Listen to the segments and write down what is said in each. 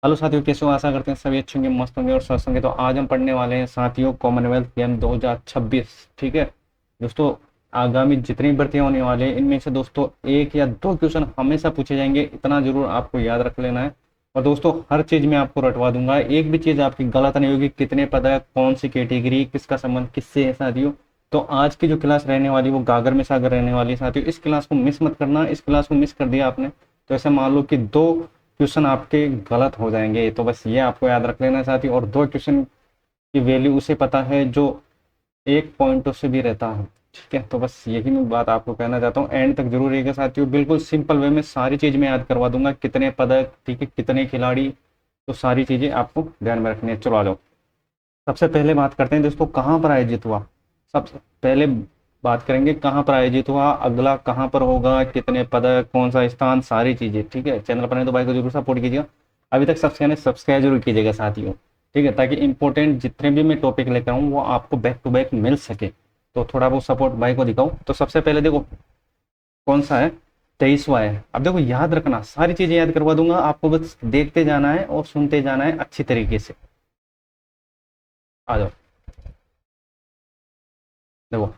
Hello साथियों, कैसे हो? आशा करते हैं सभी अच्छे होंगे, मस्त होंगे और स्वस्थ होंगे। तो आज हम पढ़ने वाले हैं साथियों कॉमनवेल्थ गेम 2026। ठीक है दोस्तों, आगामी जितनी भर्तियां होने वाले हैं इनमें से दोस्तों एक या दो क्वेश्चन हमेशा पूछे जाएंगे, इतना जरूर आपको याद रख लेना है। और दोस्तों हर चीज में आपको रटवा दूंगा, एक भी चीज आपकी गलत नहीं होगी। कितने पद है, कौन सी कैटेगरी, किसका संबंध किससे है साथियों। तो आज की जो क्लास रहने वाली वो गागर में सागर रहने वाली है साथियों। इस क्लास को मिस मत करना। इस क्लास को मिस कर दिया आपने तो ऐसे मान लो कि दो क्वेश्चन आपके गलत हो जाएंगे। तो बस ये आपको याद रख लेना है साथी। और दो क्वेश्चन की वैल्यू उसे पता है जो एक पॉइंटों से भी रहता है। ठीक है, तो बस यही मैं बात आपको कहना चाहता हूँ। एंड तक जरूर रहेगा साथियों, बिल्कुल सिंपल वे में सारी चीज मैं याद करवा दूंगा। कितने पदक, ठीक है, कितने खिलाड़ी, तो सारी चीजें आपको ध्यान में रखनी है। चलो आ जाओ, सबसे पहले बात करते हैं दोस्तों कहाँ पर आयोजित हुआ। सबसे पहले बात करेंगे कहाँ पर आयोजित हुआ, अगला कहाँ पर होगा, कितने पदक, कौन सा स्थान, सारी चीजें। ठीक है, चैनल पर नहीं तो भाई को जरूर सपोर्ट कीजिएगा। अभी तक सब्सक्राइब जरूर कीजिएगा साथियों। ठीक है, ताकि इंपॉर्टेंट जितने भी मैं टॉपिक लेकर आऊँ वो आपको बैक टू बैक मिल सके। तो थोड़ा बहुत सपोर्ट भाई को दिखाओ। तो सबसे पहले देखो कौन सा है, 23वां है। अब देखो याद रखना, सारी चीजें याद करवा दूंगा आपको, बस देखते जाना है और सुनते जाना है अच्छी तरीके से। आ जाओ, देखो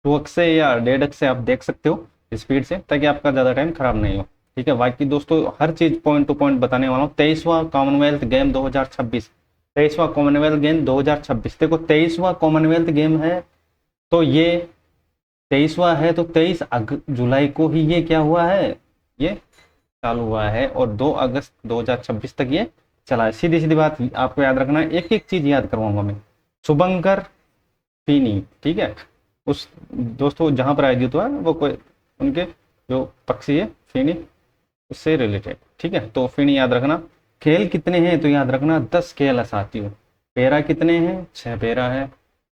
2x से या 1.5x से आप देख सकते हो स्पीड से, ताकि आपका ज़्यादा टाइम खराब नहीं हो। ठीक है, बाकी दोस्तों हर चीज़ पॉइंट टू पॉइंट बताने वाला हूँ। 23वां कॉमनवेल्थ गेम 2026, 23वां कॉमनवेल्थ गेम 2026। देखो 23वां कॉमनवेल्थ गेम है तो ये 23वां है, तो 23 जुलाई को ही ये क्या हुआ है, ये चालू हुआ है। और 2 अगस्त 2026 तक ये चला है। सीधी सीधी बात आपको याद रखना है, एक एक चीज याद करवाऊंगा मैं। शुभंकर फीनी, ठीक है, उस दोस्तों जहां पर आयोजित हुआ है वो कोई उनके जो पक्षी है फीनी, उससे रिलेटेड। ठीक है, तो फीनी याद रखना। खेल कितने हैं तो याद रखना 10 खेल है साथियों। पेरा कितने हैं, 6 पेरा है।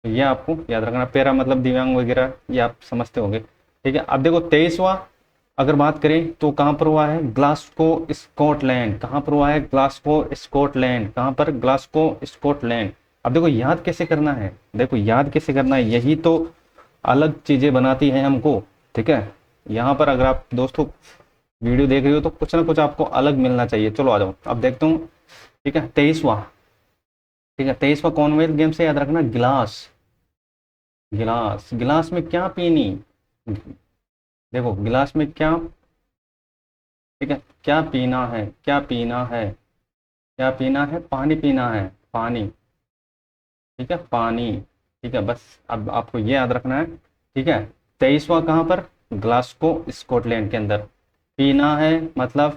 तो ये आपको याद रखना, पेरा मतलब दिव्यांग वगैरह, ये आप समझते होंगे। ठीक है, अब देखो 23वां अगर बात करें तो कहाँ पर हुआ है, ग्लासगो स्कॉटलैंड। कहाँ पर हुआ है, ग्लासगो स्कॉटलैंड। कहाँ पर, ग्लासगो स्कॉटलैंड। अब देखो याद कैसे करना है, देखो याद कैसे करना है, यही तो अलग चीजें बनाती हैं हमको। ठीक है, यहाँ पर अगर आप दोस्तों वीडियो देख रहे हो तो कुछ ना कुछ आपको अलग मिलना चाहिए। चलो आ जाओ, अब देखता हूँ। ठीक है, 23वां, ठीक है, 23वां कॉमनवेल्थ गेम से याद रखना गिलास। गिलास, गिलास में क्या पीनी, देखो गिलास में क्या, ठीक है, क्या पीना है, क्या पीना है, क्या पीना है, पानी पीना है, पानी। ठीक है, पानी। ठीक है, बस अब आपको ये याद रखना है। ठीक है, 23वां कहाँ पर, ग्लासगो स्कॉटलैंड के अंदर। पीना है मतलब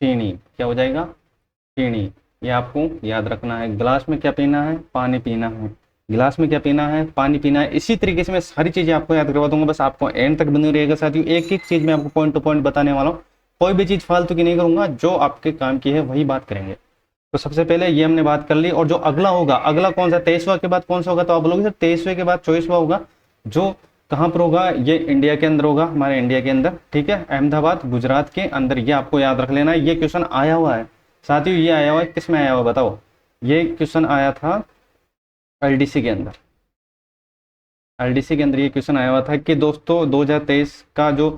फीनी, क्या हो जाएगा, फीनी। ये आपको याद रखना है। गिलास में क्या पीना है, पानी पीना है। गिलास में क्या पीना है, पानी पीना है। इसी तरीके से मैं सारी चीजें आपको याद करवा दूंगा, बस आपको एंड तक बने रहिएगा साथियों। एक एक चीज मैं आपको पॉइंट टू पॉइंट बताने वाला हूँ। कोई भी चीज फालतू की नहीं करूंगा, जो आपके काम की है वही बात करेंगे। तो सबसे पहले ये हमने बात कर ली। और जो अगला होगा, अगला कौन सा, 23वां के बाद कौन सा होगा, तो आप बोलोगे सर 23वें के बाद 24वां होगा। जो कहाँ पर होगा, ये इंडिया के अंदर होगा, हमारे इंडिया के अंदर। ठीक है, अहमदाबाद गुजरात के अंदर। ये आपको याद रख लेना है, ये क्वेश्चन आया हुआ है साथियों। ये आया हुआ है, किस में आया हुआ बताओ, ये क्वेश्चन आया था एलडीसी के अंदर। एलडीसी के अंदर ये क्वेश्चन आया हुआ था कि दोस्तों 2023 का जो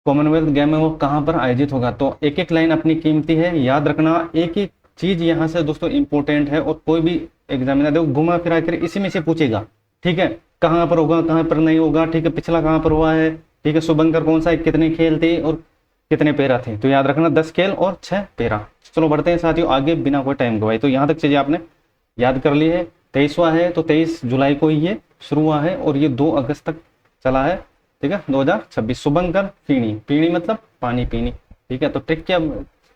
कॉमनवेल्थ गेम है वो कहाँ पर आयोजित होगा। तो एक एक लाइन अपनी कीमती है, याद रखना। एक एक चीज यहाँ से दोस्तों इंपॉर्टेंट है, और कोई भी एग्जामिनर देखो घुमा फिरा कर इसी में से पूछेगा। ठीक है, कहाँ पर होगा, कहाँ पर नहीं होगा। ठीक है, पिछला कहाँ पर हुआ है। ठीक है, शुभंकर कौन सा है, कितने खेल थे और कितने पेरा थे। तो याद रखना 10 खेल और 6 पेरा। चलो बढ़ते हैं साथियों आगे बिना कोई टाइम गवाए। तो यहाँ तक चीजें आपने याद कर ली है। 23वां है तो 23 जुलाई को ही ये शुरू हुआ है और ये 2 अगस्त तक चला है। ठीक है, 2026। शुभंकर पीणी, पीणी मतलब पानी पीनी। ठीक है, तो ट्रिक क्या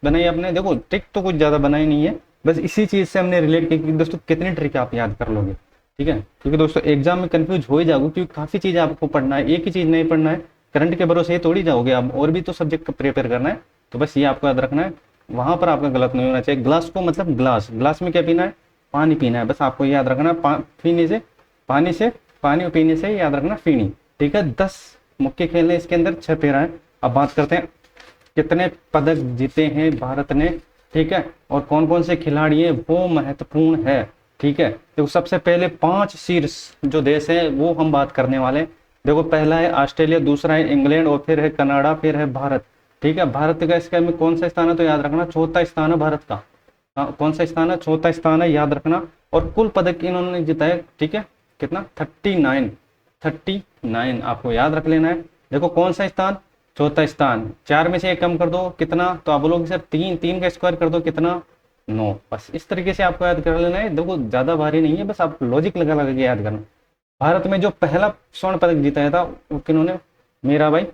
बनाई आपने, देखो ट्रिक तो कुछ ज्यादा बनाई नहीं है, बस इसी चीज से हमने रिलेट किया कि दोस्तों कितनी ट्रिक आप याद कर लोगे। ठीक है, क्योंकि दोस्तों एग्जाम में कंफ्यूज हो ही जाओगे, क्योंकि काफी चीजें आपको पढ़ना है, एक ही चीज नहीं पढ़ना है। करंट के भरोसे ही थोड़ी जाओगे आप, और भी तो सब्जेक्ट प्रिपेयर करना है। तो बस ये आपको याद रखना है, वहां पर आपका गलत नहीं होना चाहिए। ग्लास को मतलब ग्लास, ग्लास में क्या पीना है, पानी पीना है। बस आपको याद रखना पीने से, पानी से, पानी पीने से याद रखना फीनी। ठीक है, 10 मुख्य खेल है इसके अंदर, 6 पेरा है। अब बात करते हैं कितने पदक जीते हैं भारत ने। ठीक है, और कौन कौन से खिलाड़ी हैं वो महत्वपूर्ण है। ठीक है, तो सबसे पहले 5 शीर्ष जो देश है वो हम बात करने वाले हैं। देखो पहला है ऑस्ट्रेलिया, दूसरा है इंग्लैंड, और फिर है कनाडा, फिर है भारत। ठीक है, भारत का इसका में कौन सा स्थान है, तो याद रखना चौथा स्थान है भारत का। हाँ, कौन सा स्थान है? चौथा स्थान है, याद रखना। और कुल पदक इन्होंने जिताए, ठीक है, कितना? 39। 39 आपको याद रख लेना है। देखो कौन सा स्थान? चौथा स्थान। 4 में से 1 कम कर दो, कितना? तो आप बोलोगे सर 3, 3 का स्क्वायर कर दो, कितना? 9। बस इस तरीके से आपको याद कर लेना है। देखो ज्यादा भारी नहीं है, बस आप लॉजिक लगा लगा के याद करना। भारत में जो पहला स्वर्ण पदक जीताया था वो किन्होंने? मीराबाई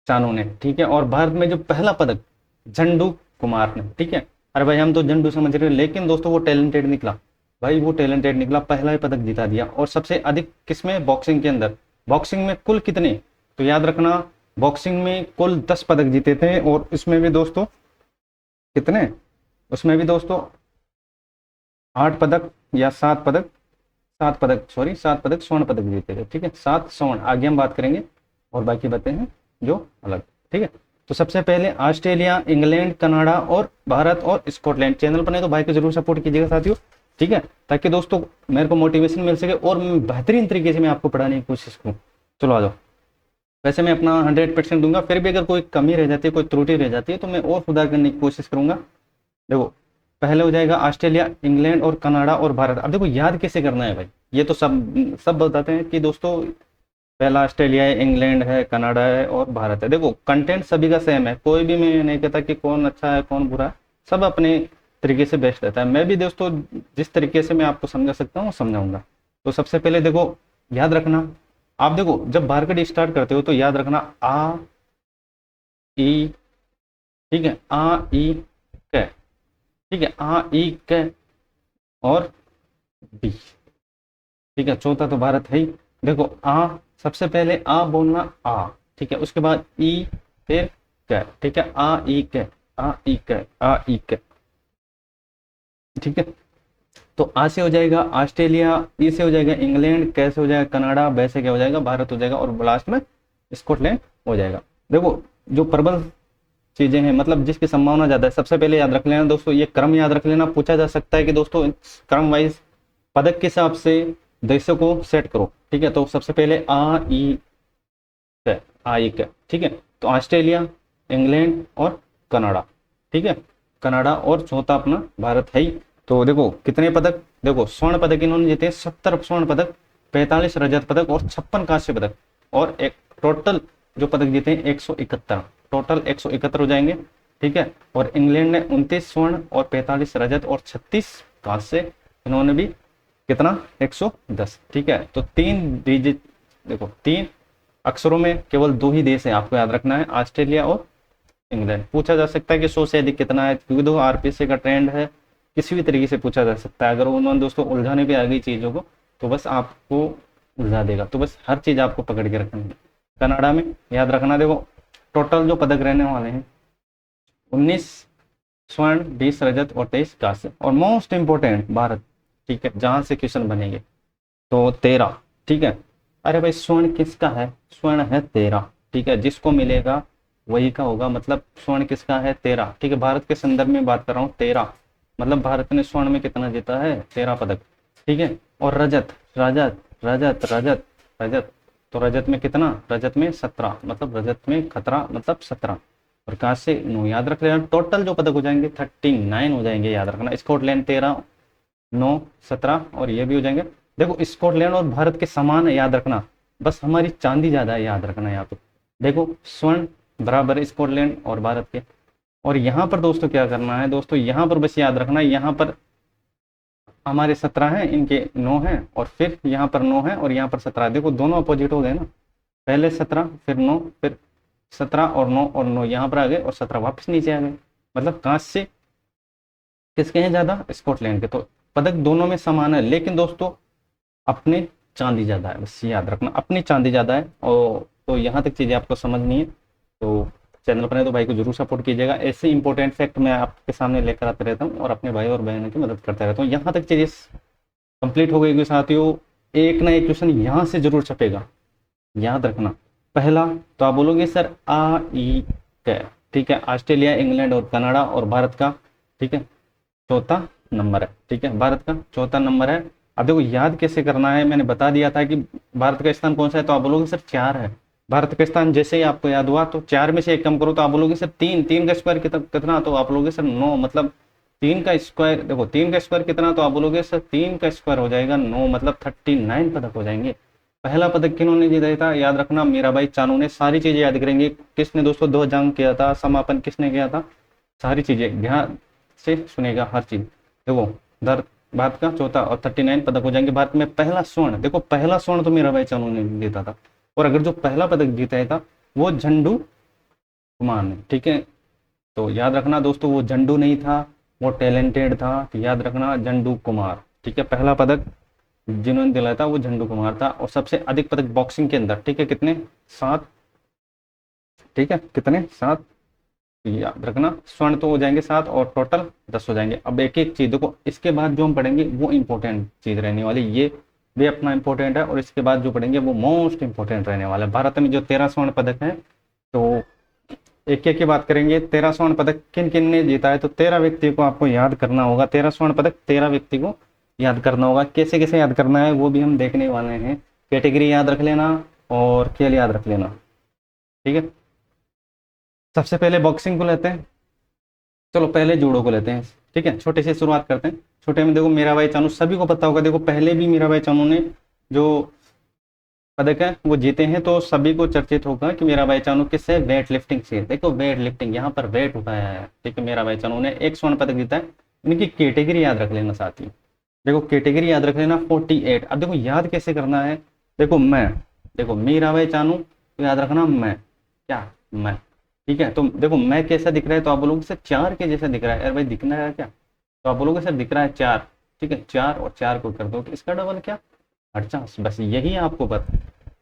चानू ने, ठीक है। और भारत में जो पहला पदक झंडू कुमार ने, ठीक है। अरे भाई हम तो झंडू समझ रहे हैं, लेकिन दोस्तों वो टैलेंटेड निकला भाई, वो टैलेंटेड निकला, पहला ही पदक जिता दिया। और सबसे अधिक किसमें? बॉक्सिंग के अंदर। बॉक्सिंग में कुल कितने? तो याद रखना, बॉक्सिंग में कुल 10 पदक जीते थे। और इसमें भी दोस्तों कितने? उसमें भी दोस्तों 8 पदक या 7 पदक, 7 पदक, सॉरी 7 पदक स्वर्ण पदक जीते थे, ठीक है। 7 स्वर्ण, आगे हम बात करेंगे और बाकी बातें हैं जो अलग, ठीक है। तो सबसे पहले ऑस्ट्रेलिया, इंग्लैंड, कनाडा और भारत और स्कॉटलैंड। चैनल पर नहीं तो भाई को जरूर सपोर्ट कीजिएगा साथियों, ठीक है, ताकि दोस्तों मेरे को मोटिवेशन मिल सके और बेहतरीन तरीके से मैं आपको पढ़ाने की कोशिश करूँ। चलो आ जाओ। वैसे मैं अपना 100% दूंगा, फिर भी अगर कोई कमी रह जाती है, कोई त्रुटि रह जाती है तो मैं और सुधार करने की कोशिश करूंगा। देखो पहले हो जाएगा ऑस्ट्रेलिया, इंग्लैंड और कनाडा और भारत। अब देखो याद कैसे करना है भाई, ये तो सब सब बताते हैं कि दोस्तों पहला ऑस्ट्रेलिया है, इंग्लैंड है, कनाडा है और भारत है। देखो कंटेंट सभी का सेम है, कोई भी मैं नहीं कहता कि कौन अच्छा है कौन बुरा है, सब अपने तरीके से बेस्ट रहता है। मैं भी दोस्तों जिस तरीके से मैं आपको समझा सकता हूँ समझाऊंगा। तो सबसे पहले देखो याद रखना, आप देखो जब बारकट स्टार्ट करते हो तो याद रखना आ ई, ठीक है, आ ई क, ठीक है, आ ई क और बी, ठीक है। चौथा तो भारत है ही। देखो आ, सबसे पहले आ बोलना आ, ठीक है, उसके बाद ई, फिर क, ठीक है, आ ई क, आ ई क, आ ई क, ठीक है। तो आ से हो जाएगा ऑस्ट्रेलिया, ई से हो जाएगा इंग्लैंड, कै से हो जाएगा कनाडा, बै से क्या हो जाएगा? भारत हो जाएगा, और लास्ट में स्कॉटलैंड हो जाएगा। देखो जो प्रबल चीजें हैं, मतलब जिसकी संभावना ज्यादा है, सबसे पहले याद रख लेना दोस्तों, ये क्रम याद रख लेना। पूछा जा सकता है कि दोस्तों क्रम वाइज पदक के हिसाब से देशों को सेट करो, ठीक है। तो सबसे पहले आ ई क, आ ई क, ठीक है। तो ऑस्ट्रेलिया, इंग्लैंड और कनाडा, ठीक है, कनाडा, और चौथा अपना भारत है ही। तो देखो कितने पदक? देखो स्वर्ण पदक इन्होंने जीते 70 स्वर्ण पदक, 45 रजत पदक और 56 कांस्य पदक, और एक टोटल जो पदक जीते हैं 171, टोटल 171 हो जाएंगे, ठीक है। और इंग्लैंड ने 29 स्वर्ण और 45 रजत और 36 कांस्य, इन्होंने भी कितना? 110, ठीक है। तो 3 डिजिट, देखो 3 अक्षरों में केवल 2 ही देश है, आपको याद रखना है, ऑस्ट्रेलिया और इंग्लैंड। पूछा जा सकता है कि 100 से अधिक कितना है, क्योंकि दो आरपीसी का ट्रेंड है, किसी भी तरीके से पूछा जा सकता है। अगर उन्होंने दोस्तों उलझाने पे आ गई चीज़ों को तो बस आपको उलझा देगा, तो बस हर चीज़ आपको पकड़ के रखनी है। कनाडा में याद रखना, देखो टोटल जो पदक रहने वाले हैं 19 स्वर्ण, 20 रजत और 23 कांस्य, और मोस्ट इंपोर्टेंट भारत, ठीक है, जहां से क्वेश्चन बनेंगे तो 13, ठीक है। अरे भाई स्वर्ण किसका है? स्वर्ण है 13, ठीक है, जिसको मिलेगा वही का होगा, मतलब स्वर्ण किसका है? 13, ठीक है। भारत के संदर्भ में बात कर रहा हूँ, 13, मतलब भारत ने स्वर्ण में कितना जीता है? 13 पदक, ठीक है। और रजत, रजत रजत रजत रजत, तो रजत में कितना? रजत में 17, मतलब रजत में खतरा, मतलब 17, और कांस्य 9, याद रख लेना। टोटल जो पदक हो जाएंगे 39 हो जाएंगे, याद रखना। स्कॉटलैंड 13, 9, 17, और ये भी हो जाएंगे। देखो स्कॉटलैंड और भारत के समान है, याद रखना, बस हमारी चांदी ज्यादा है, याद रखना यहाँ पे। देखो स्वर्ण बराबर स्कॉटलैंड और भारत के। और यहाँ पर दोस्तों क्या करना है? दोस्तों यहाँ पर बस याद रखना, यहाँ पर हमारे 17 हैं, इनके 9 हैं, और फिर यहाँ पर 9 है और यहाँ पर 17। देखो दोनों अपोजिट हो गए ना, पहले 17 फिर 9, फिर 17 और 9, और 9 यहाँ पर आ गए और 17 वापस नीचे आ गए, मतलब कांस्य किसके हैं ज्यादा? स्कॉटलैंड के। तो पदक दोनों में समान है, लेकिन दोस्तों अपने चांदी ज्यादा है, बस याद रखना, अपनी चांदी ज्यादा है। और तो यहाँ तक चीजें आपको समझनी है, तो चैनल पर है तो भाई को जरूर सपोर्ट कीजिएगा। ऐसे इंपॉर्टेंट फैक्ट मैं आपके सामने लेकर आते रहता हूँ और अपने भाई और बहनों की मदद करता रहता हूँ। यहाँ तक चीजें कंप्लीट हो गई साथियों, एक ना एक क्वेश्चन यहाँ से जरूर छपेगा, याद रखना। पहला तो आप बोलोगे सर आ ई क, ठीक है, ऑस्ट्रेलिया, इंग्लैंड और कनाडा और भारत का, ठीक है, चौथा नंबर है, ठीक है, भारत का चौथा नंबर है। अब देखो याद कैसे करना है, मैंने बता दिया था कि भारत का स्थान कौन सा है, तो आप बोलोगे सर 4 है। भारत का स्थान जैसे ही आपको याद हुआ तो 4 में से 1 कम करो, तो आप बोलोगे सर 3, 3 का स्क्वायर कितना, तो आप बोलोगे सर 9, मतलब 3 का स्क्वायर, देखो 3 का स्क्वायर कितना, तो आप बोलोगे सर 3 का स्क्वायर हो जाएगा 9, मतलब 39 पदक हो जाएंगे। पहला पदक किन्होंने जीता था, याद रखना मीराबाई चानू ने। सारी चीजें याद करेंगे, किसने दोस्तों ध्वजांक किया था, समापन किसने किया था, सारी चीजें ध्यान से सुनेगा हर चीज। देखो दर भारत का चौथा और 39 पदक हो जाएंगे। भारत में पहला स्वर्ण, देखो पहला स्वर्ण तो मीराबाई चानू ने जीता था, और अगर जो पहला पदक जीता था वो झंडू कुमार ने, ठीक है। तो याद रखना दोस्तों, वो झंडू नहीं था, वो टैलेंटेड था, तो याद रखना झंडू कुमार, ठीक है। पहला पदक जिन्होंने दिलाया था वो झंडू कुमार था। और सबसे अधिक पदक बॉक्सिंग के अंदर, ठीक है, कितने, 7, ठीक है, कितने, 7, याद रखना। स्वर्ण तो हो जाएंगे 7 और टोटल 10 हो जाएंगे। अब एक एक चीज देखो, इसके बाद जो हम पढ़ेंगे वो इंपॉर्टेंट चीज रहने वाली, ये भी अपना इंपॉर्टेंट है, और इसके बाद जो पढ़ेंगे वो मोस्ट इंपॉर्टेंट रहने वाला है। भारत में जो 13 स्वर्ण पदक है, तो एक एक की बात करेंगे। 13 स्वर्ण पदक किन किन ने जीता है, तो 13 व्यक्ति को आपको याद करना होगा। 13 स्वर्ण पदक 13 व्यक्ति को याद करना होगा। कैसे कैसे याद करना है वो भी हम देखने वाले हैं। कैटेगरी याद रख लेना और खेल याद रख लेना, ठीक है। सबसे पहले बॉक्सिंग को लेते हैं, चलो पहले जूडो को लेते हैं, ठीक है। छोटे से शुरुआत करते हैं। छोटे में देखो मीराबाई चानू, सभी को पता होगा, देखो पहले भी मीराबाई चानू ने जो पदक है वो जीते हैं, तो सभी को चर्चित होगा कि मीराबाई चानू किससे, वेट लिफ्टिंग से। देखो वेट लिफ्टिंग, यहाँ पर वेट उठाया है, ठीक है। मीराबाई चानू ने एक स्वर्ण पदक जीता है। इनकी कैटेगरी याद रख लेना साथ ही, देखो कैटेगरी याद रख लेना 48। अब देखो याद कैसे करना है, देखो मैं, देखो मीराबाई चानू, तो याद रखना मैं, क्या, मैं, ठीक है। तो देखो मैं कैसा दिख रहा है, तो आप बोलोगे सर 4 के जैसा दिख रहा है, अरे भाई दिखना है क्या, तो आप बोलोगे सर दिख रहा है 4, ठीक है। 4 और 4 को कर दो तो इसका डबल क्या, 50। बस यही आपको पता,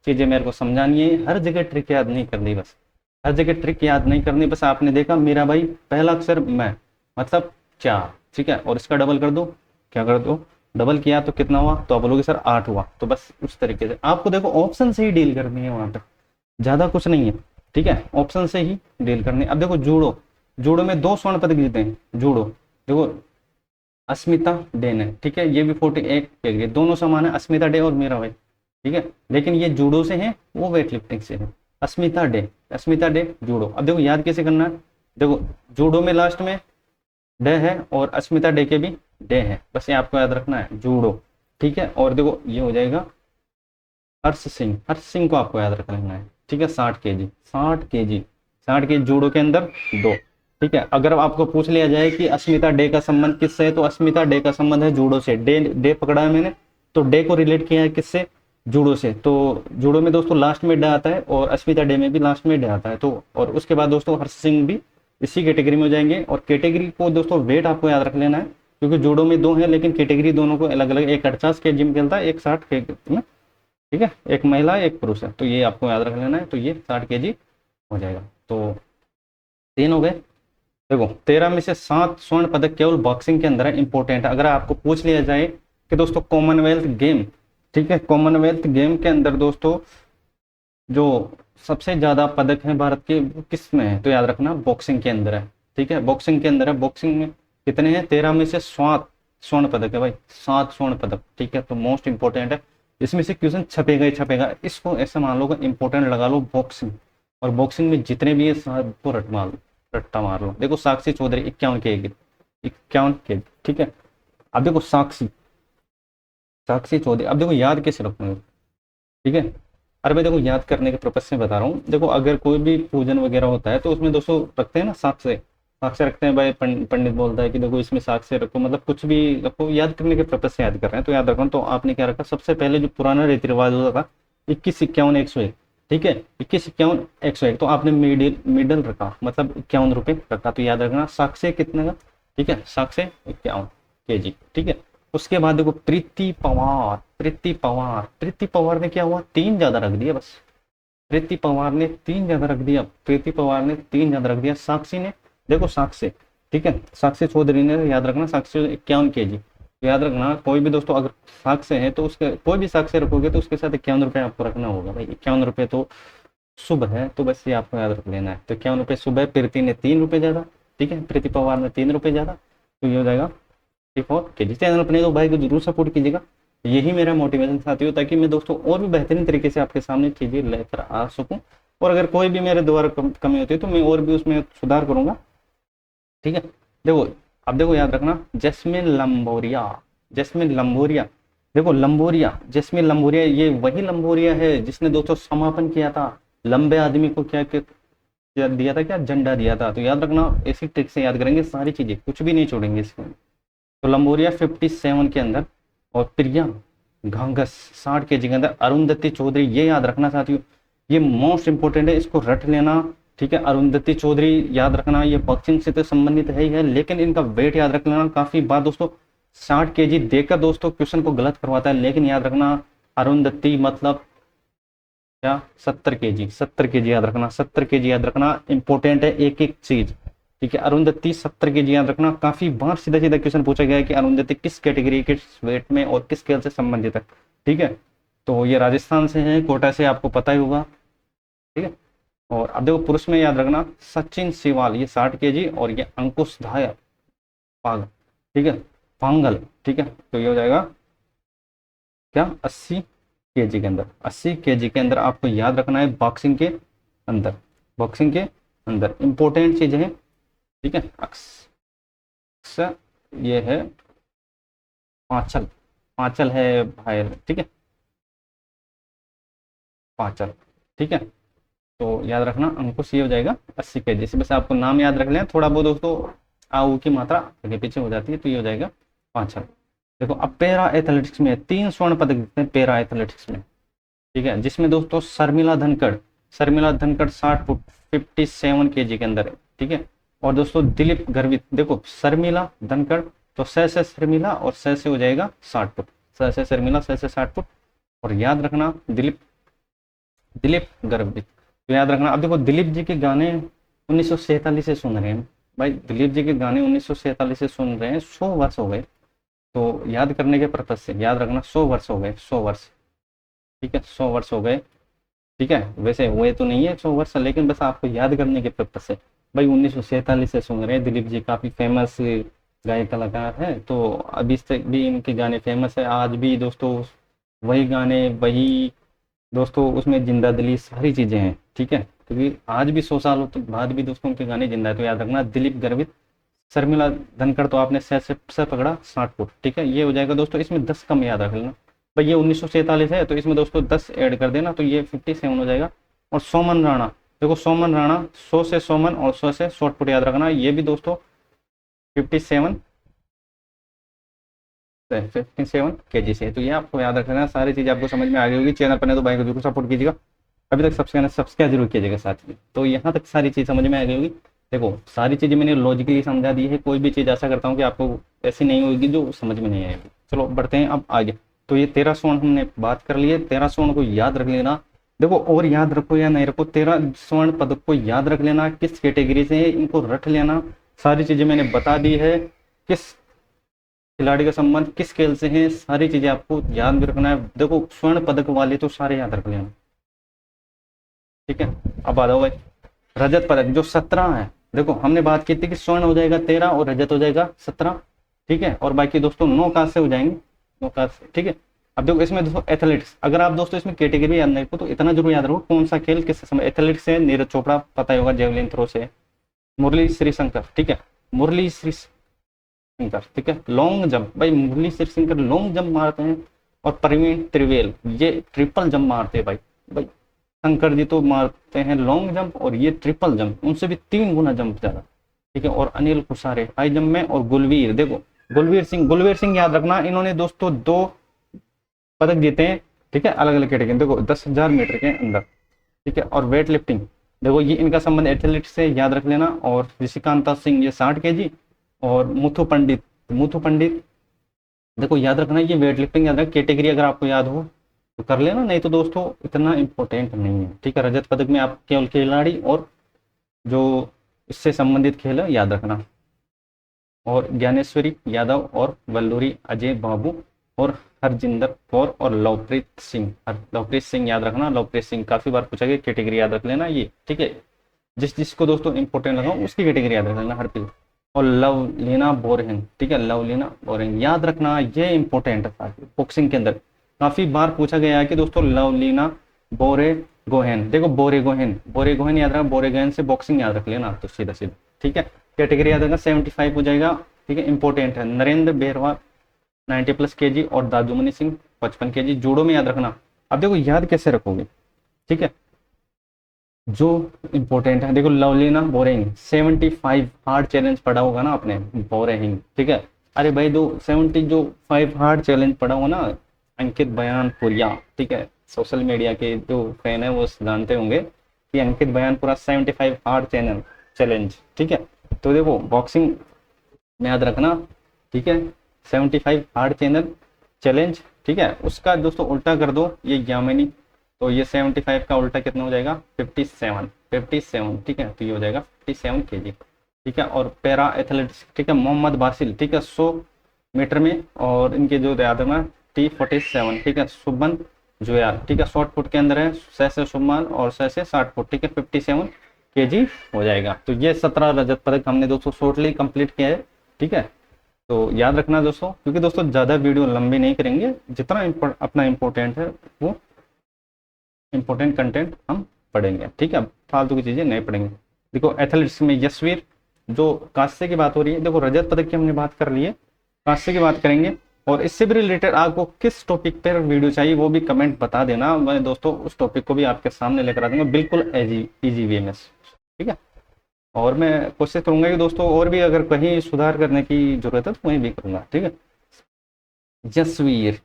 चीजें मेरे को समझानी है, हर जगह ट्रिक याद नहीं करनी, बस हर जगह ट्रिक याद नहीं करनी। बस आपने देखा मीराबाई, पहला अक्षर मैं, मतलब 4, ठीक है, और इसका डबल कर दो, क्या कर दो, डबल किया तो कितना हुआ, तो आप बोलोगे सर 8 हुआ। तो बस उस तरीके से आपको देखो ऑप्शन से ही डील करनी है, वहां पे ज्यादा कुछ नहीं है, ठीक है, ऑप्शन से ही डील करनी है। अब देखो जूडो, जूडो में 2 स्वर्ण पदक जीते हैं जूडो, देखो अस्मिता डे ने, ठीक है, ये भी 48 के लिए, दोनों समान है, अस्मिता डे और मीराबाई, ठीक है। लेकिन ये जूडो से है, वो वेट लिफ्टिंग से है। अस्मिता डे, अस्मिता डे जूडो। अब देखो याद कैसे करना है, देखो जूडो में लास्ट में डे है और अस्मिता डे के भी डे है, बस ये आपको याद रखना है जूडो, ठीक है। और देखो ये हो जाएगा हर्ष सिंह, हर्ष सिंह को आपको याद रख लेना है, ठीक है। 60 केजी, 60 केजी जूडो के अंदर 2, ठीक है। अगर आपको पूछ लिया जाए कि अस्मिता डे का संबंध किससे है, तो अस्मिता डे का संबंध है जूडो से। डे डे पकड़ा है मैंने, तो डे को रिलेट किया है किससे, जूडो से। तो जूडो में दोस्तों लास्ट में डे आता है और अस्मिता डे में भी लास्ट में डे आता है। तो और उसके बाद दोस्तों हर्ष सिंह भी इसी कैटेगरी में हो जाएंगे। और कैटेगरी को दोस्तों वेट आपको याद रख लेना है, क्योंकि जूडो में 2 है लेकिन कैटेगरी दोनों को अलग अलग, एक 50 के जिम खेलता है, एक 60 के में, ठीक है, एक महिला एक पुरुष है, तो ये आपको याद रख लेना है। तो ये 60 केजी हो जाएगा। तो 3 हो गए। देखो 13 में से 7 स्वर्ण पदक केवल बॉक्सिंग के अंदर है, इंपॉर्टेंट। अगर आपको पूछ लिया जाए कि दोस्तों कॉमनवेल्थ गेम, ठीक है, कॉमनवेल्थ गेम के अंदर दोस्तों जो सबसे ज्यादा पदक है भारत के वो किस में है, तो याद रखना बॉक्सिंग के अंदर है, ठीक है, बॉक्सिंग के अंदर है। बॉक्सिंग में कितने हैं, 13 में से 7 स्वर्ण पदक है भाई, 7 स्वर्ण पदक, ठीक है। तो मोस्ट इंपॉर्टेंट है, इसमें से क्वेश्चन छपेगा ही छपेगा, इसको ऐसा मान लो इंपॉर्टेंट लगा लो बॉक्सिंग। और बॉक्सिंग में जितने भी है सबको रट्टा मार लो। देखो साक्षी चौधरी 51 के, 51 के, ठीक है। अब देखो साक्षी, साक्षी चौधरी, अब देखो याद कैसे रखोगे, ठीक है। अरे भाई देखो याद करने के पर्पज से बता रहा हूँ। देखो अगर कोई भी पूजन वगैरह होता है तो उसमें दोस्तों रखते हैं ना साक्ष्य, साक्ष्य रखते हैं भाई। पंडित बोलता है कि देखो इसमें साक्ष्य रखो, मतलब कुछ भी रखो, याद करने के पर्पज से याद कर रहे हैं तो याद रखो। तो आपने क्या रखा, सबसे पहले जो पुराना रीति रिवाज होता था 21, 51, 101, ठीक है, 21, 51, 101, तो आपने मिडल रखा, मतलब 51 रुपये रखा। तो याद रखना साक्ष्य कितने का, ठीक है, साक्ष्य 51 केजी, ठीक है। उसके बाद देखो प्रीति पवार, प्रीति पवार, प्रीति पवार ने क्या हुआ, 3 ज्यादा रख दिया, बस प्रीति पवार ने 3 ज्यादा रख दिया, प्रीति पवार ने 3 ज्यादा रख दिया। साक्षी ने, देखो साक्षी, ठीक है, साक्षी चौधरी ने, याद रखना साक्षी 51 केजी। तो याद रखना कोई भी दोस्तों अगर साक्ष्य है तो उसके कोई भी साक्ष्य रखोगे तो उसके साथ 51 रुपये आपको रखना होगा भाई। 51 रुपये तो शुभ है, तो बस ये आपको याद रख लेना है। तो 51 रुपये शुभ है, प्रीति ने 3 रुपये ज्यादा, ठीक है, प्रीति पवार ने 3 रुपये ज्यादा, तो ये हो जाएगा 54 केजी। चैनल अपने तो भाई को जरूर सपोर्ट कीजिएगा, यही मेरा मोटिवेशन साथियों, ताकि मैं दोस्तों और भी बेहतरीन तरीके से आपके सामने चीजें लेकर आ सकूं। और अगर कोई भी मेरे द्वारा कमी होती है तो मैं और भी उसमें सुधार करूंगा, ठीक है। देखो अब देखो याद रखना, जैस्मिन लंबोरिया, जैस्मिन लंबोरिया, देखो लंबोरिया, जैस्मिन लंबोरिया, ये वही लंबोरिया है जिसने दोस्तों समापन किया था, लंबे आदमी को क्या दिया था, क्या झंडा दिया था। तो याद रखना, इसी ट्रिक से याद करेंगे सारी चीजें, कुछ भी नहीं छोड़ेंगे इसमें। तो लंबोरिया 57 के अंदर, और प्रिया घांगस 60 केजी के अंदर, अरुंधति चौधरी, ये याद रखना साथियों, ये मोस्ट इंपोर्टेंट है, इसको रट लेना, ठीक है। अरुंधति चौधरी याद रखना, ये बॉक्सिंग से तो संबंधित है ही है, लेकिन इनका वेट याद रख लेना। काफी बार दोस्तों 60 केजी देकर दोस्तों क्वेश्चन को गलत करवाता है, लेकिन याद रखना अरुंधति मतलब क्या, 70 केजी, 70 केजी याद रखना, 70 केजी याद रखना, इंपॉर्टेंट है एक एक चीज, ठीक है। अरुंधति 70 केजी याद रखना। काफी बार सीधा सीधा क्वेश्चन पूछा गया है कि अरुंधति किस कैटेगरी, किस वेट में और किस स्केल से संबंधित है, ठीक है। तो ये राजस्थान से है, कोटा से, आपको पता ही होगा, ठीक है। और अब देखो पुरुष में याद रखना, सचिन सिवाल, ये 60 केजी, और ये अंकुश धाय पागल, ठीक है, पांगल, ठीक है। तो ये हो जाएगा क्या, 80 केजी के अंदर, 80 केजी के अंदर आपको याद रखना है, बॉक्सिंग के अंदर, बॉक्सिंग के अंदर इंपॉर्टेंट चीज है, ठीक है। अक्सर ये है पांचल, पांचल है भाई, ठीक है, पांचल, ठीक है। तो याद रखना अंकुश, ये हो जाएगा 80 केजी से। बस आपको नाम याद रख लें, थोड़ा बहुत दोस्तों आऊ की मात्रा आगे पीछे हो जाती है, तो ये हो जाएगा पांचल। देखो अब पैरा एथलेटिक्स में 3 स्वर्ण पदक जीते हैं पैरा एथलेटिक्स में, ठीक है, जिसमें दोस्तों शर्मिला धनखड़, शर्मिला धनखड़ 60 फुट 57 केजी के अंदर है, ठीक है। और दोस्तों दिलीप गर्वित, देखो शर्मिला धनखड़, तो से शर्मिला और से हो जाएगा 60 फुट, से शर्मिला, से 60 फुट। और याद रखना दिलीप, दिलीप गर्वित, तो याद रखना। अब देखो दिलीप जी के गाने 1947 से सुन रहे हैं भाई, दिलीप जी के गाने 1947 से सुन रहे हैं, 100 वर्ष हो गए। तो याद करने के पर्पज से याद रखना 100 वर्ष हो गए, 100 वर्ष, ठीक है, 100 वर्ष हो गए, ठीक है। वैसे हुए तो नहीं है 100 वर्ष, लेकिन बस आपको याद करने के पर्पज से भाई 1947 से सुन रहे हैं। दिलीप जी काफी फेमस गायक कलाकार है, तो अभी तक भी इनके गाने फेमस है, आज भी दोस्तों वही गाने, वही दोस्तों उसमें जिंदा दिली सारी चीजें हैं, ठीक है। क्योंकि आज भी 100 साल बाद भी दोस्तों उनके गाने जिंदा है। तो याद रखना दिलीप गर्वित, शर्मिला धनखड़, तो आपने से पकड़ा 60 फुट, ठीक है। ये हो जाएगा दोस्तों, इसमें 10 कम याद रख लेना भाई, ये 1947 है, तो इसमें दोस्तों 10 ऐड कर देना, तो ये 57 हो जाएगा। और सोमन राणा, देखो सोमन राणा 100 से सोमन और 100 से शॉर्ट पुट याद रखना, ये भी दोस्तों 57 केजी से। तो ये आपको याद रखना, सारी चीज़ आपको समझ में आ गई होगी। चैनल पर नहीं तो भाई को जरूर सपोर्ट कीजिएगा, अभी तक सब्सक्राइब जरूर कीजिएगा साथ में। तो यहाँ तक सारी चीज़ समझ में आ गई होगी। देखो सारी चीज़ें मैंने लॉजिकली समझा दी है, कोई भी चीज़ आशा करता हूँ कि आपको ऐसी नहीं होगी जो समझ में नहीं आएगी। चलो बढ़ते हैं अब आगे। तो ये 13 स्वर्ण हमने बात कर लिए, 13 स्वर्ण को याद रख लेना। देखो और याद रखो या नहीं रखो, 13 स्वर्ण पदक को याद रख लेना, किस कैटेगरी से है इनको रख लेना। सारी चीजें मैंने बता दी है, किस खिलाड़ी का संबंध किस खेल से है, सारी चीजें आपको याद भी रखना है। देखो स्वर्ण पदक वाले तो सारे याद रख लेना, ठीक है। अब आ जाओ भाई रजत पदक जो 17 है। देखो हमने बात की थी कि स्वर्ण हो जाएगा 13 और रजत हो जाएगा 17, ठीक है। और बाकी दोस्तों 9 कांस्य से हो जाएंगे, 9 कांस्य से, ठीक है। अब देखो इसमें दोस्तों एथलेटिक्स, अगर आप दोस्तों इसमें कैटेगरी याद नहीं रखो तो इतना जरूर याद रखो कौन सा खेल किस समय। एथलेटिक्स से नीरज चोपड़ा पता ही होगा, जेवलिन थ्रो से मुरली श्रीशंकर, ठीक है, मुरली श्रीशंकर, ठीक है। लॉन्ग जंप भाई मुरली श्रीशंकर लॉन्ग जंप मारते हैं, और प्रवीण त्रिवेल ये ट्रिपल जंप मारते हैं भाई शंकर जी तो मारते हैं लॉन्ग जंप, और ये ट्रिपल जंप, उनसे भी 3 गुना जंप ज्यादा, ठीक है। और अनिल कुसारे हाई जंप में, और गुलवीर, देखो गुलवीर सिंह याद रखना, इन्होंने दोस्तों 2 पदक जीते हैं, ठीक है, अलग अलग कैटेगरी। देखो 10,000 मीटर के अंदर, ठीक है। और वेट लिफ्टिंग देखो ये इनका संबंध एथलेटिक्स से याद रख लेना। और ऋषिकांता सिंह ये 60 केजी, और मुथु पंडित देखो याद रखना, ये वेट लिफ्टिंग याद रखना। कैटेगरी अगर आपको याद हो तो कर लेना, नहीं तो दोस्तों इतना इंपॉर्टेंट नहीं है, ठीक है। रजत पदक में आप केवल खिलाड़ी और जो इससे संबंधित खेल है याद रखना। और ज्ञानेश्वरी यादव और वल्लूरी अजय बाबू और हरजिंदर कौर और लवप्रीत सिंह याद रखना। लवप्रीत सिंह काफी बार पूछा गया, कैटेगरी याद रख लेना ये, ठीक है। जिसको दोस्तों इंपॉर्टेंट लगा उसकी कैटेगरी याद रख लेना हर चीज। और लवलीना बोरहेन, ठीक है, लवलीना बोरहेन याद रखना, ये इंपॉर्टेंट है बॉक्सिंग के अंदर। काफी बार पूछा गया है कि दोस्तों लवलीना बोरेगोहेन, देखो बोरेगोहेन याद रखना, बोरेगोहेन से बॉक्सिंग याद रख लेना, तो सीधा, ठीक है। कैटेगरी याद रखना 75 हो जाएगा। ठीक है, इंपॉर्टेंट है। नरेंद्र बेरवा 90+ केजी और दादुमनी सिंह 55 केजी। जूडो में याद रखना। अब देखो याद कैसे रखोगे, ठीक है, जो इंपॉर्टेंट है देखो, लवलीना बोरेंग 75 हार्ड चैलेंज पढ़ा होगा ना आपने, बोरेंग, ठीक है। अरे भाई दो 75 हार्ड चैलेंज पढ़ा होगा ना, अंकित बयानपुरिया, ठीक है, सोशल मीडिया के जो फैन है वो जानते होंगे कि अंकित बयानपुरा 75 हार्ड चैलेंज, ठीक है। तो देखो बॉक्सिंग में याद रखना, ठीक है, 75 हार्ड चैलेंज, ठीक है। उसका दोस्तों उल्टा कर दो, ये यामिनी, तो ये 75 का उल्टा कितना हो जाएगा, 57, ठीक है, तो ये हो जाएगा 57 केजी, ठीक है। और पैरा एथलेटिक्स, ठीक है, मोहम्मद बासिल, ठीक है, 100 मीटर में, और इनके जो याद है T47, ठीक है, शुभमन जोयाल, ठीक है, शॉर्ट पुट के अंदर है 100 से शुभमन और 100 से 60 फुट, ठीक है, 57 केजी हो जाएगा। तो ये 17 रजत पदक हमने दोस्तों शॉर्टली कंप्लीट किया है, ठीक है। तो याद रखना दोस्तों, क्योंकि दोस्तों ज़्यादा वीडियो लंबी नहीं करेंगे, जितना अपना इम्पोर्टेंट है वो इम्पोर्टेंट कंटेंट हम पढ़ेंगे, ठीक है, फालतू की चीज़ें नहीं पढ़ेंगे। देखो एथलेटिक्स में यशवीर, जो कांस्य की बात हो रही है, देखो रजत पदक की हमने बात कर ली है, कांस्य की बात करेंगे। और इससे भी रिलेटेड आपको किस टॉपिक पर वीडियो चाहिए वो भी कमेंट बता देना, मैं दोस्तों उस टॉपिक को भी आपके सामने लेकर आ दूंगा, बिल्कुल इजी वे में, ठीक है। और मैं कोशिश करूंगा कि दोस्तों और भी अगर कहीं सुधार करने की जरूरत है तो वहीं भी करूंगा, ठीक है। यशवीर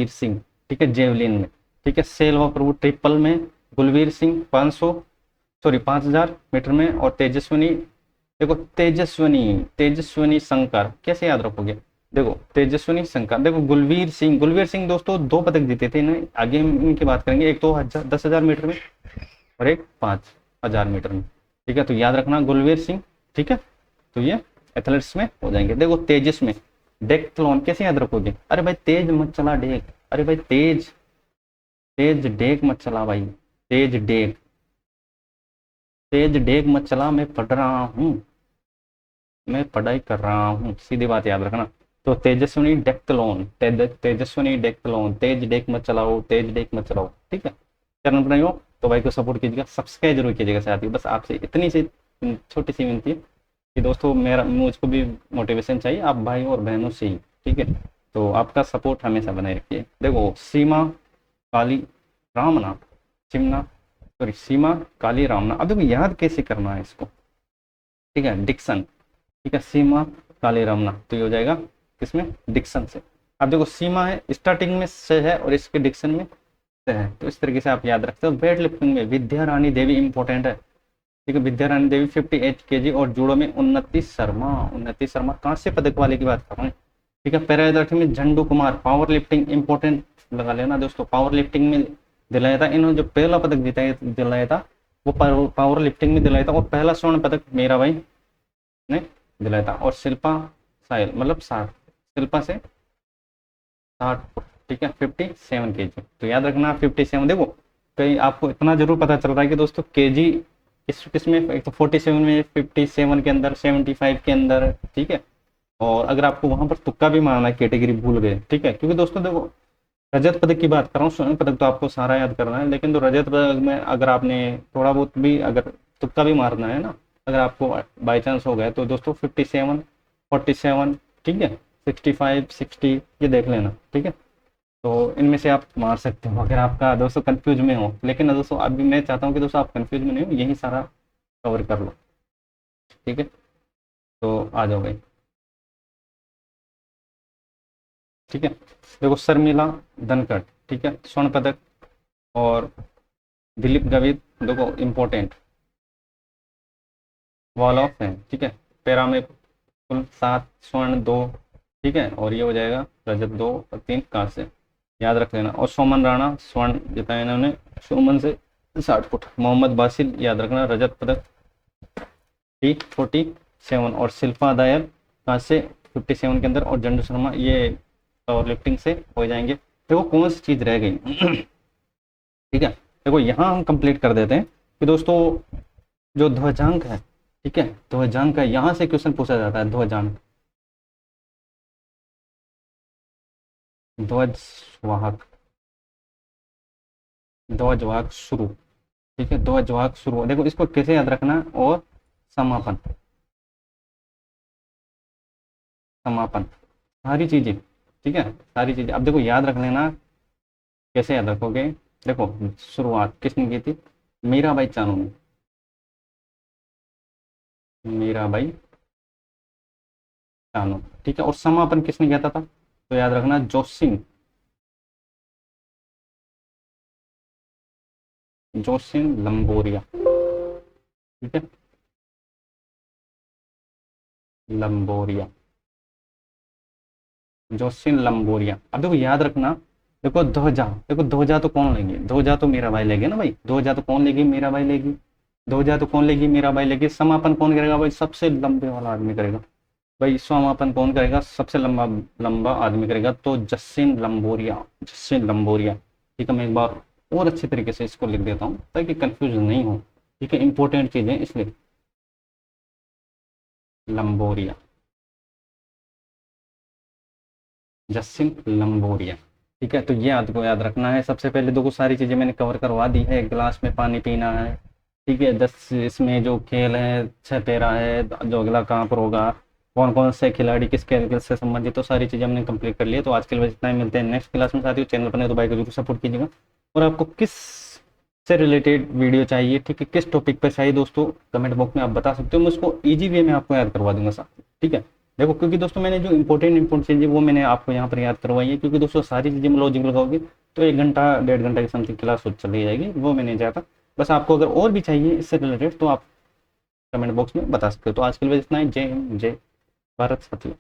सिंह, ठीक है, जेवलिन में, ठीक है, सेल्वा प्रभु ट्रिपल में, गुलवीर सिंह 5000 मीटर में, और तेजस्विनी, देखो तेजस्विनी शंकर कैसे याद रखोगे, देखो तेजस्विनी शंकर, देखो गुलवीर सिंह दोस्तों 2 पदक जीते थे इन्हें, आगे हम इनकी बात करेंगे, एक तो 10,000 मीटर में और एक 5,000 मीटर में, ठीक है। तो याद रखना गुलवीर सिंह, ठीक है। तो ये एथलेटिक्स में हो जाएंगे। देखो तेजस में डेक्थलॉन कैसे याद रखोगे, अरे भाई तेज मत चला डेक, अरे भाई तेज डेक मत चला भाई, तेज डेक मत चला, मैं पढ़ रहा हूँ, मैं पढ़ाई कर रहा हूँ, सीधी बात याद रखना। तो तेजस्विनी डेक्थलॉन, तेज डेक मत चलाओ, ठीक है। चैनल बनाई हो तो भाई को सपोर्ट कीजिएगा, सब्सक्राइब जरूर कीजिएगा साथी, बस आपसे इतनी सी छोटी सी विनती है कि दोस्तों मुझको भी मोटिवेशन चाहिए आप भाई और बहनों से ही, ठीक है। तो आपका सपोर्ट हमेशा बनाए रखिए। देखो सीमा काली रामना, अब देखो याद कैसे करना है इसको, ठीक है, डिक्शन, ठीक है, सीमा काली रामना, तो ये हो जाएगा किसमें, डिक्शन से। अब देखो सीमा है स्टार्टिंग में से है और इसके डिक्शन में से है, तो इस तरीके से आप याद रखते हो। वेट लिफ्टिंग में विद्या रानी देवी इंपॉर्टेंट है, ठीक है, विद्या रानी देवी 58 केजी, और जूडो में उन्नति शर्मा कांस्य पदक वाले की बात कर रहे हैं, ठीक है। पैरा एथलेटिक्स में झंडू कुमार, पावर लिफ्टिंग इंपॉर्टेंट लगा लेना दोस्तों, पावर लिफ्टिंग में दिलाया था इन्होंने, जो पहला पदक दिलाया था वो पावर लिफ्टिंग में दिलाया था, और पहला स्वर्ण पदक मेरा भाई ने दिलाया था। और शिल्पा साहिल, मतलब 60, शिल्पा से 60, ठीक है, 57 केजी, तो याद रखना 57। देखो कहीं आपको इतना जरूर पता चल रहा है कि दोस्तों केजी किसमें, एक तो 47 में, 57 के अंदर, 75 के अंदर, ठीक है। और अगर आपको वहां पर तुक्का भी मारना है, कैटेगरी भूल गए, ठीक है, क्योंकि दोस्तों देखो रजत पदक की बात कर रहा हूँ, स्वर्ण पदक तो आपको सारा याद करना है, लेकिन तो रजत पदक में अगर आपने थोड़ा बहुत भी अगर तुक्का भी मारना है ना, अगर आपको बाई चांस हो गया तो दोस्तों 57, 47, ठीक है, 65, 60 ये देख लेना, ठीक है। तो इनमें से आप मार सकते हो अगर आपका दोस्तों कंफ्यूज में हो, लेकिन दोस्तों अभी मैं चाहता हूँ कि दोस्तों आप कंफ्यूज में नहीं हो, यही सारा कवर कर लो, ठीक है। तो आ जाओ भाई, ठीक है। देखो शर्मिला धनखड़, ठीक है, स्वर्ण पदक, और दिलीप गावित देखो इम्पोर्टेंट वॉल ऑफ फेम, ठीक है, पैरा में कुल 7 स्वर्ण 2, ठीक है, और ये हो जाएगा रजत 2 और 3 कांस्य, याद रख लेना। और सोमन राणा स्वर्ण जिताया इन्होंने, सोमन से 60 फुट। मोहम्मद बासिल याद रखना रजत पदक T47, और शिल्पा दायल कांस्य 57 के अंदर, और जंडू शर्मा ये पावर लिफ्टिंग से हो जाएंगे। देखो कौन सी चीज रह गई ठीक है, देखो यहाँ हम कंप्लीट कर देते हैं कि दोस्तों जो ध्वजांक है, ठीक है, ध्वजांक है, यहाँ से क्वेश्चन पूछा जाता है, ध्वजवाहक शुरू, ठीक है, ध्वजवाहक शुरू, देखो इसको कैसे याद रखना, और समापन, समापन, सारी चीज़ें, ठीक है, सारी चीज़ें। अब देखो याद रख लेना, कैसे याद रखोगे? देखो शुरुआत किसने की थी? मीराबाई चानू ने, मीराबाई चानू, ठीक है। और समापन किसने कहता था? तो याद रखना जोसिन, जोसिन लंबोरिया, ठीक है, लंबोरिया, जोसिन लंबोरिया। अब देखो याद रखना, देखो ध्वजा, देखो ध्वजा तो कौन लेंगे? ध्वजा तो मीराबाई लेगी ना भाई, ध्वजा तो कौन लेगी? मीराबाई लेगी। ध्वजा तो कौन लेगी? मीराबाई लेगी। समापन कौन करेगा भाई? सबसे लंबे वाला आदमी करेगा भाई। समापन कौन करेगा? सबसे लंबा लंबा आदमी करेगा, तो जस्टिन लंबोरिया, जस्टिन लंबोरिया, ठीक है। मैं एक बार और अच्छे तरीके से इसको लिख देता हूँ ताकि कंफ्यूजन नहीं हो, ठीक है, इंपॉर्टेंट चीजें इसलिए। लंबोरिया, जस्टिन लंबोरिया, ठीक है। तो ये आपको याद रखना है। सबसे पहले देखो सारी चीजें मैंने कवर करवा दी है। गिलास में पानी पीना है, ठीक है। 10 इसमें जो खेल है, 6 पैरा है, जो अगला कहाँ पर होगा, कौन कौन से खिलाड़ी किस खेल से संबंधित, तो सारी चीजें हमने कंप्लीट कर ली है। तो आज के लिए बस इतना ही, मिलते हैं नेक्स्ट क्लास में। साथियों चैनल पर नए तो भाई को जरूर सपोर्ट कीजिएगा। और आपको किस से रिलेटेड वीडियो चाहिए, ठीक है, किस टॉपिक पर चाहिए दोस्तों, कमेंट बॉक्स में आप बता सकते हो। मैं उसको ईजी वे में आपको याद करवा दूंगा साथ, ठीक है। देखो क्योंकि दोस्तों मैंने जो इंपॉर्टेंट चीज़ें वो मैंने आपको यहाँ पर याद करवाई है, क्योंकि दोस्तों सारी चीज़ें में लॉजिक लगाओगे तो 1 घंटा 1.5 घंटा की समथिंग क्लास चली जाएगी, वो मैं नहीं चाहता। बस आपको अगर और भी चाहिए इससे रिलेटेड तो आप कमेंट बॉक्स में बता सकते हो। तो आज के लिए इतना ही। जय हिंद, जय भारत साथियों।